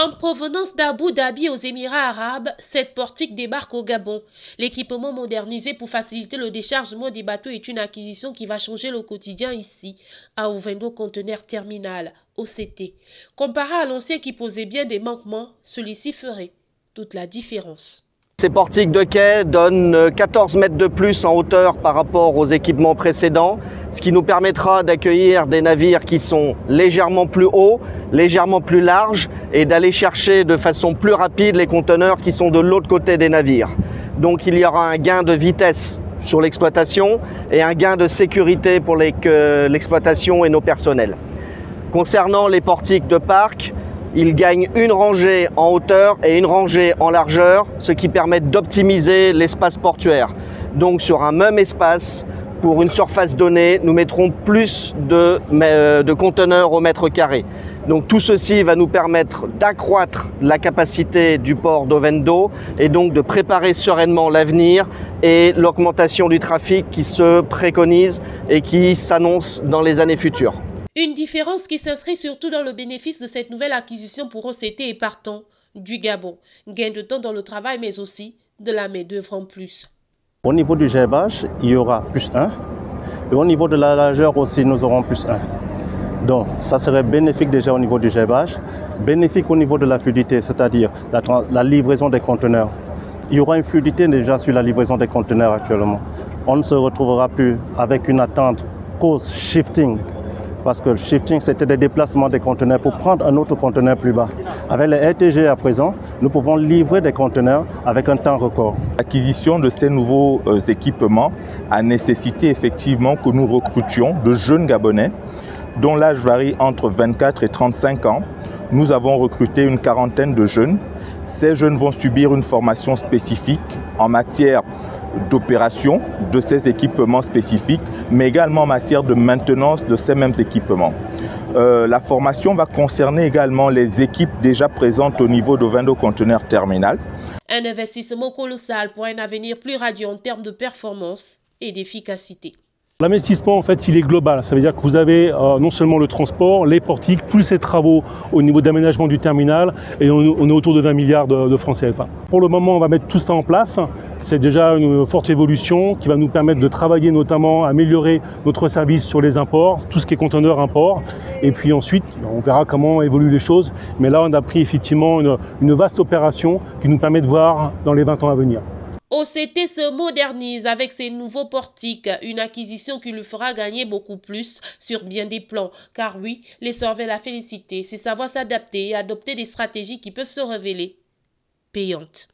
En provenance d'Abu Dhabi aux Émirats arabes, cette portique débarque au Gabon. L'équipement modernisé pour faciliter le déchargement des bateaux est une acquisition qui va changer le quotidien ici, à Ovendo Conteneur Terminal, OCT. Comparé à l'ancien qui posait bien des manquements, celui-ci ferait toute la différence. Ces portiques de quai donnent 14 mètres de plus en hauteur par rapport aux équipements précédents, ce qui nous permettra d'accueillir des navires qui sont légèrement plus hauts, légèrement plus larges et d'aller chercher de façon plus rapide les conteneurs qui sont de l'autre côté des navires. Donc il y aura un gain de vitesse sur l'exploitation et un gain de sécurité pour l'exploitation et nos personnels. Concernant les portiques de parc, ils gagnent une rangée en hauteur et une rangée en largeur, ce qui permet d'optimiser l'espace portuaire. Donc sur un même espace, pour une surface donnée, nous mettrons plus de conteneurs au mètre carré. Donc tout ceci va nous permettre d'accroître la capacité du port d'Ovendo et donc de préparer sereinement l'avenir et l'augmentation du trafic qui se préconise et qui s'annonce dans les années futures. Une différence qui s'inscrit surtout dans le bénéfice de cette nouvelle acquisition pour OCT et partant du Gabon. Gain de temps dans le travail mais aussi de la main-d'œuvre en plus. Au niveau du gerbage, il y aura +1 et au niveau de la largeur aussi nous aurons +1. Donc ça serait bénéfique déjà au niveau du gerbage, bénéfique au niveau de la fluidité, c'est-à-dire la livraison des conteneurs. Il y aura une fluidité déjà sur la livraison des conteneurs actuellement. On ne se retrouvera plus avec une attente cause shifting. Parce que le shifting, c'était des déplacements des conteneurs pour prendre un autre conteneur plus bas. Avec les RTG à présent, nous pouvons livrer des conteneurs avec un temps record. L'acquisition de ces nouveaux équipements a nécessité effectivement que nous recrutions de jeunes Gabonais dont l'âge varie entre 24 et 35 ans. Nous avons recruté une quarantaine de jeunes. Ces jeunes vont subir une formation spécifique en matière d'opération de ces équipements spécifiques, mais également en matière de maintenance de ces mêmes équipements. La formation va concerner également les équipes déjà présentes au niveau d'Ovendo Conteneur Terminal. Un investissement colossal pour un avenir plus radieux en termes de performance et d'efficacité. L'investissement, en fait, il est global. Ça veut dire que vous avez non seulement le transport, les portiques, plus les travaux au niveau d'aménagement du terminal, et on est autour de 20 milliards de francs CFA. Pour le moment, on va mettre tout ça en place. C'est déjà une forte évolution qui va nous permettre de travailler notamment, à améliorer notre service sur les imports, tout ce qui est conteneur import. Et puis ensuite, on verra comment évoluent les choses. Mais là, on a pris effectivement une vaste opération qui nous permet de voir dans les 20 ans à venir. OCT se modernise avec ses nouveaux portiques, une acquisition qui lui fera gagner beaucoup plus sur bien des plans. Car oui, l'essor vers la félicité, c'est savoir s'adapter et adopter des stratégies qui peuvent se révéler payantes.